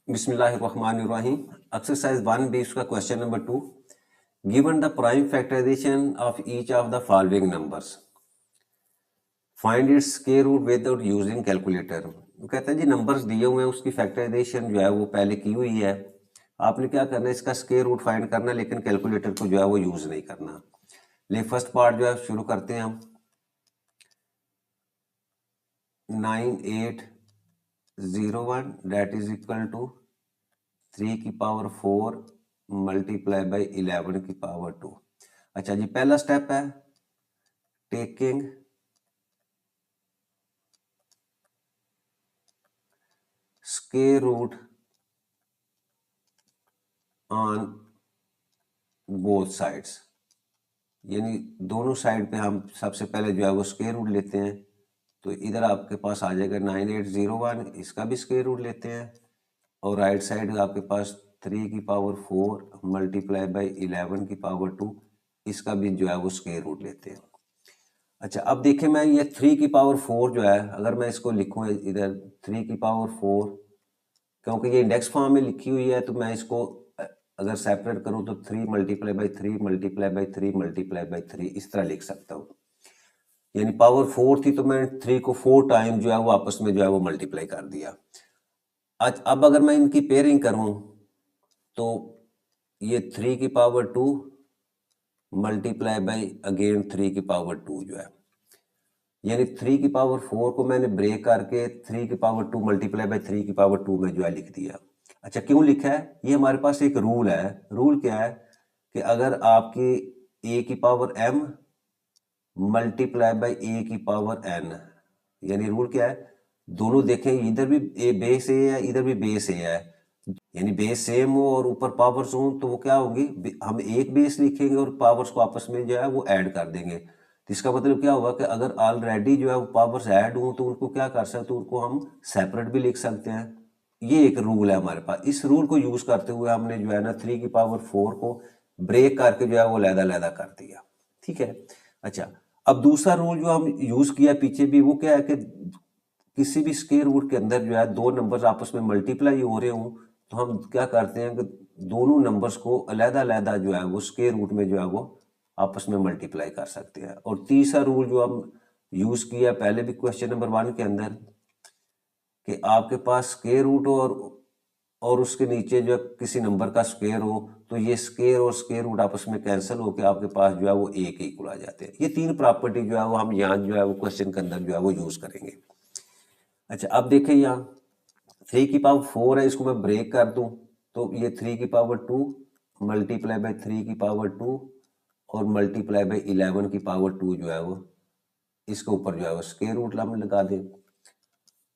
बिस्मिल्लाहिर्रहमानिर्रहीम। एक्सरसाइज 1 उसका question number 2। Given the prime factorization of each of the following numbers, find its square root without using calculator. वो कहता है जी numbers दिए हुए हैं, उसकी फैक्टराइजेशन जो है वो पहले की हुई है, आपने क्या करना है इसका स्क्वायर रूट फाइंड करना है, लेकिन कैलकुलेटर को जो है वो यूज नहीं करना। ले फर्स्ट पार्ट जो है शुरू करते हैं हम। 9801 दैट इज इक्वल टू 3 की पावर 4 मल्टीप्लाई बाई 11 की पावर 2। अच्छा जी, पहला स्टेप है taking square root on both sides, यानी दोनों साइड पे हम सबसे पहले जो है वो स्क्वायर रूट लेते हैं। तो इधर आपके पास आ जाएगा 9801, इसका भी स्क्वायर रूट लेते हैं, और राइट साइड आपके पास 3 की पावर 4 मल्टीप्लाई बाई 11 की पावर 2, इसका भी जो है वो स्क्वायर रूट लेते हैं। अच्छा, अब देखिए मैं ये 3 की पावर 4 जो है, अगर मैं इसको लिखूँ इधर 3 की पावर 4, क्योंकि ये इंडेक्स फॉर्म में लिखी हुई है, तो मैं इसको अगर सेपरेट करूं तो 3 multiply by 3 multiply by 3 multiply by 3 इस तरह लिख सकता हूँ। यानी पावर 4 थी तो मैंने 3 को 4 टाइम जो है वो आपस में जो है वो मल्टीप्लाई कर दिया। आज अब अगर मैं इनकी पेयरिंग करूं तो ये 3 की पावर 2 मल्टीप्लाई बाई अगेन 3 की पावर 2 जो है, यानी 3 की पावर 4 को मैंने ब्रेक करके 3 की पावर 2 मल्टीप्लाई बाई 3 की पावर 2 में जो है लिख दिया। अच्छा, क्यों लिखा है? ये हमारे पास एक रूल है। रूल क्या है कि अगर आपकी a की power m multiply by a की पावर n, यानी रूल क्या है, दोनों देखें इधर भी a बेस a है, इधर भी बेस a है, यानी बेस सेम हो और ऊपर पावर्स हो तो वो क्या होगी, हम एक बेस लिखेंगे और पावर्स को आपस में जो है वो ऐड कर देंगे। तो इसका मतलब क्या होगा कि अगर ऑलरेडी जो है वो पावर्स ऐड हो तो उनको क्या कर सकते हैं, उनको हम सेपरेट भी लिख सकते हैं। ये एक रूल है हमारे पास। इस रूल को यूज करते हुए हमने जो है ना 3 की पावर 4 को ब्रेक करके जो है वो लैदा लैदा कर दिया। ठीक है। अच्छा, अब दूसरा रूल जो हम यूज किया पीछे भी, वो क्या है कि किसी भी स्क्वायर रूट के अंदर जो है दो नंबर्स आपस में मल्टीप्लाई हो रहे हों तो हम क्या करते हैं कि दोनों नंबर्स को अलग-अलग जो है वो स्क्वायर रूट में जो है वो आपस में मल्टीप्लाई कर सकते हैं। और तीसरा रूल जो हम यूज किया पहले भी क्वेश्चन नंबर 1 के अंदर, कि आपके पास स्क्वायर रूट हो और उसके नीचे जो है किसी नंबर का स्क्वायर हो, तो ये स्क्वायर और स्क्वायर रूट आपस में कैंसिल होकर आपके पास जो है वो एक इक्वल आ जाते हैं। ये तीन प्रॉपर्टी जो है वो हम यहाँ जो है वो क्वेश्चन के अंदर जो है वो यूज करेंगे। अच्छा, अब देखिए यहाँ 3 की पावर 4 है, इसको मैं ब्रेक कर दूं तो ये 3 की पावर 2 मल्टीप्लाई बाई 3 की पावर 2 और मल्टीप्लाई बाई 11 की पावर 2 जो है वो इसके ऊपर जो है वो स्क्वायर रूट हम लगा दें।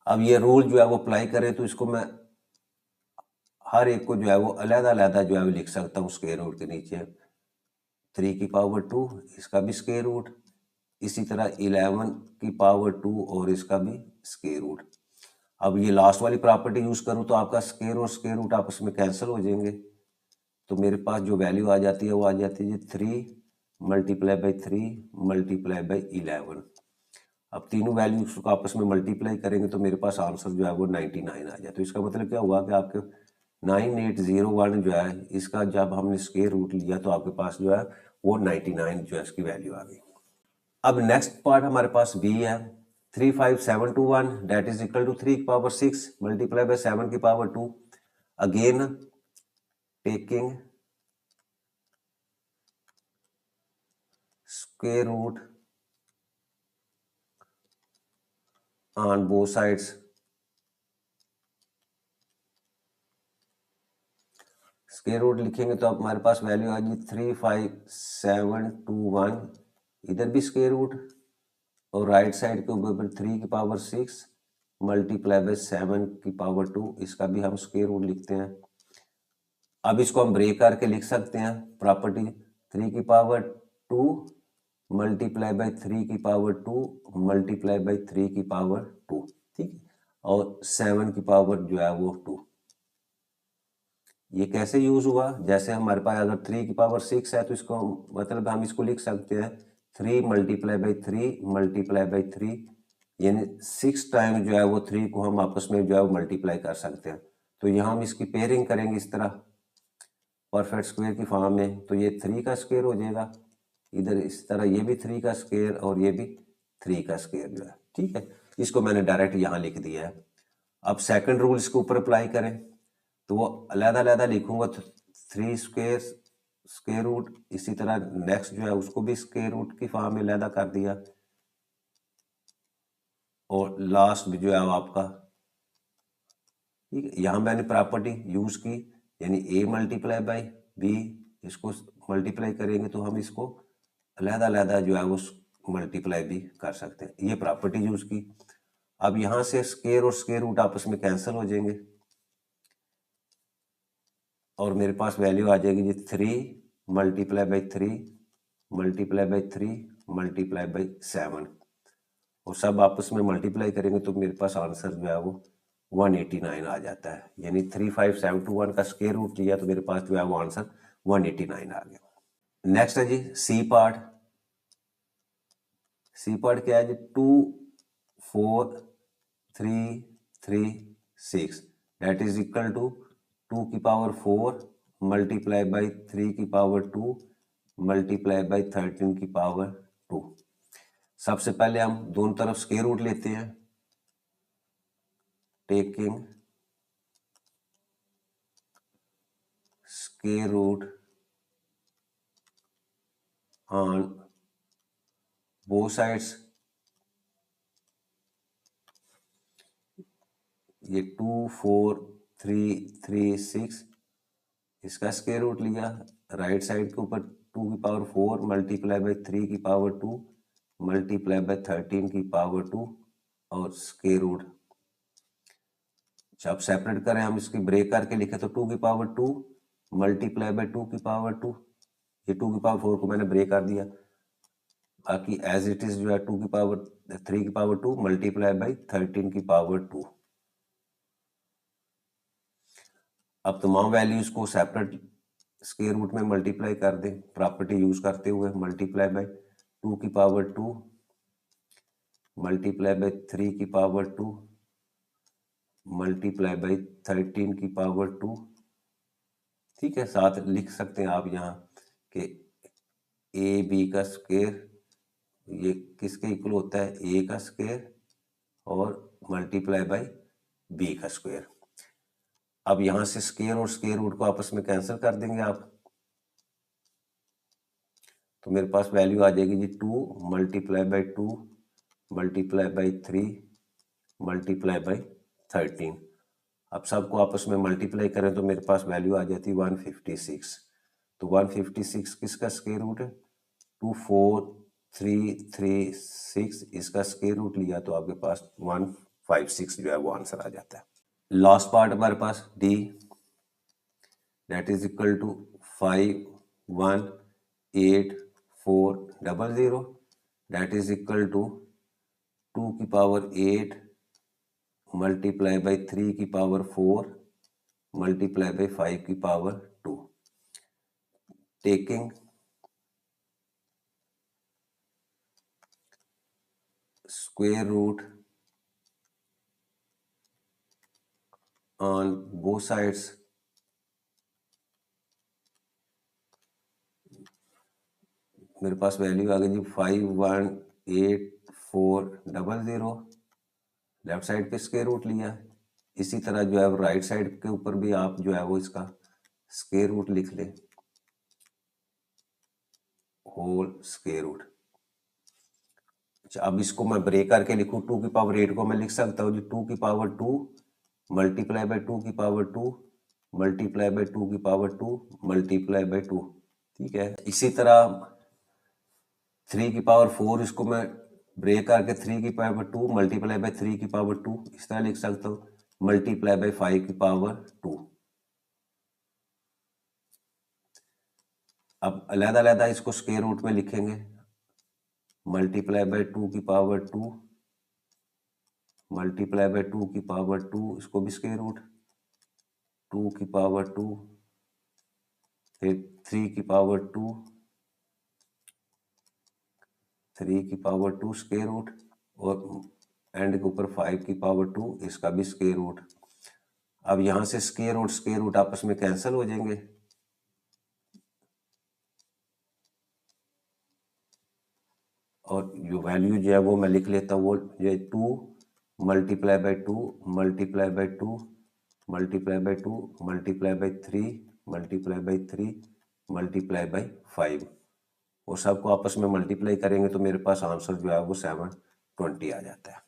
अब ये रूल जो है वो अप्लाई करें तो इसको मैं हर एक को जो है वो अलग-अलग जो है वो लिख सकता हूँ स्क्वायर रूट के नीचे। 3 की पावर 2 इसका भी स्क्वायर रूट, इसी तरह 11 की पावर 2 और इसका भी स्क्वायर रूट। अब ये लास्ट वाली प्रॉपर्टी यूज करूं तो आपका स्क्वायर और स्क्वायर रूट आपस में कैंसिल हो जाएंगे, तो मेरे पास जो वैल्यू आ जाती है वो आ जाती है 3 मल्टीप्लाई बाई 3 मल्टीप्लाई बाई 11। अब तीनों वैल्यूज को आपस में मल्टीप्लाई करेंगे तो मेरे पास आंसर जो है वो 99 आ जाए। तो इसका मतलब क्या हुआ कि आपके 9801 जो है इसका जब हमने स्क्वायर रूट लिया तो आपके पास जो है वो 99 जो है इसकी वैल्यू आ गई। अब नेक्स्ट पार्ट हमारे पास बी है। 35721 दैट इज इक्वल टू 3 की पावर 6 मल्टीप्लाई बाय 7 की power 2। Again taking square root on both sides, square root लिखेंगे तो अब हमारे पास वैल्यू आ गई 35721, इधर भी स्क्वायर रूट और राइट साइड के ऊपर 3 की पावर 6 मल्टीप्लाई बाय 7 की पावर 2, इसका भी हम स्क्वायर रूट लिखते हैं। अब इसको हम ब्रेक करके लिख सकते हैं प्रॉपर्टी 3 की पावर 2 मल्टीप्लाई बाई 3 की पावर 2 मल्टीप्लाई बाई 3 की पावर 2, ठीक है, और 7 की पावर जो है वो 2। ये कैसे यूज हुआ, जैसे हमारे पास अगर 3 की पावर 6 है तो इसको मतलब हम इसको लिख सकते हैं 3 मल्टीप्लाई बाई 3 मल्टीप्लाई बाई 3, यानी 6 टाइम जो है वो 3 को हम आपस में जो है मल्टीप्लाई कर सकते हैं। तो यहाँ हम इसकी पेयरिंग करेंगे इस तरह परफेक्ट स्क्वायर की फॉर्म में, तो ये 3 का स्क्वायर हो जाएगा, इधर इस तरह ये भी 3 का स्क्वायर और ये भी 3 का स्क्वायर जो है, ठीक है। इसको मैंने डायरेक्ट यहाँ लिख दिया है। अब सेकंड रूल इसके ऊपर अप्लाई करें तो वो अलग-अलग लिखूंगा, तो 3 स्क्वायर रूट, इसी तरह नेक्स्ट जो है उसको भी स्क्वायर रूट की फॉर्म में अलग कर दिया, और लास्ट में जो है आपका, ठीक है, यहाँ मैंने प्रॉपर्टी यूज की, यानी a मल्टीप्लाई बाई b, इसको मल्टीप्लाई करेंगे तो हम इसको अलग-अलग जो है वो मल्टीप्लाई भी कर सकते हैं, ये प्रॉपर्टी यूज की। अब यहाँ से स्क्वायर और स्क्वायर रूट आपस में कैंसिल हो जाएंगे और मेरे पास वैल्यू आ जाएगी जी 3 multiply by 3 multiply by 3 multiply by 7, और सब आपस में मल्टीप्लाई करेंगे तो मेरे पास आंसर जो है वो 189 आ जाता है, यानी 35721 का स्क्वायर रूट लिया तो मेरे पास जो है वो आंसर 189 आ गया। नेक्स्ट है जी सी पार्ट। सी पार्ट क्या है जी, 2 4 3 3 6 दैट इज इक्वल टू 2 की पावर 4 मल्टीप्लाई बाई 3 की पावर 2 मल्टीप्लाई बाई 13 की पावर 2। सबसे पहले हम दोनों तरफ स्क्वायर रूट लेते हैं, taking square root on both sides. ये 2 4 3 3 6 इसका स्क्वायर रूट लिया, राइट साइड के ऊपर 2 की पावर 4 मल्टीप्लाई बाई 3 की पावर 2 मल्टीप्लाई बाई 13 की पावर 2 और स्क्वायर रूट। जब सेपरेट करें हम इसकी ब्रेक करके लिखे तो 2 की पावर 2 मल्टीप्लाई बाई 2 की पावर 2, ये 2 की पावर 4 को मैंने ब्रेक कर दिया, बाकी एज इट इज जो है 2 की पावर 3 की पावर 2 मल्टीप्लाई बाई 13 की पावर 2। अब तमाम वैल्यूज को सेपरेट स्क्वायर रूट में मल्टीप्लाई कर दें प्रॉपर्टी यूज करते हुए, मल्टीप्लाई बाई 2 की पावर 2 मल्टीप्लाई बाई 3 की पावर 2 मल्टीप्लाई बाई 13 की पावर 2, ठीक है। साथ लिख सकते हैं आप यहाँ कि ए बी का स्क्वायर ये किसके इक्वल होता है, ए का स्क्वायर और मल्टीप्लाई बाई बी का स्क्वायर। अब यहाँ से स्क्वायर और स्क्वायर रूट को आपस में कैंसिल कर देंगे आप, तो मेरे पास वैल्यू आ जाएगी जी 2 multiply by 2 multiply by 3 multiply by 13। अब सबको आपस में मल्टीप्लाई करें तो मेरे पास वैल्यू आ जाती है 156। तो 156 किसका स्क्वायर रूट है, 2 4 3 3 6, इसका स्क्वायर रूट लिया तो आपके पास 156 जो है वो आंसर आ जाता है। लास्ट पार्ट हमारे पास D, that is equal to 5 1 8 4 0 0, that is equal to 2 की पावर 8 मल्टीप्लाई बाई 3 की पावर 4 मल्टीप्लाई बाई 5 की power 2, taking square root on both sides. मेरे पास वैल्यू आ गई जी 5 1 8 4 0 0, लेफ्ट साइड पे स्क्वायर रूट लिया, इसी तरह जो है राइट साइड के ऊपर भी आप जो है वो इसका स्क्वायर रूट लिख लें, होल स्क्वायर रूट। अच्छा, अब इसको मैं ब्रेक करके लिखूं, 2 की पावर 8 को मैं लिख सकता हूँ जी 2 की पावर 2 मल्टीप्लाई बाई 2 की पावर 2 मल्टीप्लाई बाई 2 की पावर 2 मल्टीप्लाई बाई 2, ठीक है। इसी तरह 3 की पावर 4 इसको मैं ब्रेक करके 3 की पावर 2 मल्टीप्लाई बाई 3 की पावर 2 इस तरह लिख सकता हूँ, मल्टीप्लाई बाई 5 की पावर 2। अब अलग-अलग इसको स्क्वायर रूट में लिखेंगे, मल्टीप्लाई बाई 2 की पावर 2 मल्टीप्लाई बाई 2 की पावर 2, इसको भी स्क्वायर रूट, 2 की पावर 2 फिर 3 की पावर 2 3 की पावर 2 स्क्वायर रूट और एंड के ऊपर 5 की पावर 2 इसका भी स्क्वायर रूट। अब यहाँ से स्क्वायर रूट आपस में कैंसिल हो जाएंगे, और जो वैल्यू जो है वो मैं लिख लेता हूँ, वो जो है 2 multiply by 2 multiply by 2 multiply by 2 multiply by 3 multiply by 3 multiply by 5, और सबको आपस में मल्टीप्लाई करेंगे तो मेरे पास आंसर जो है वो 720 आ जाता है।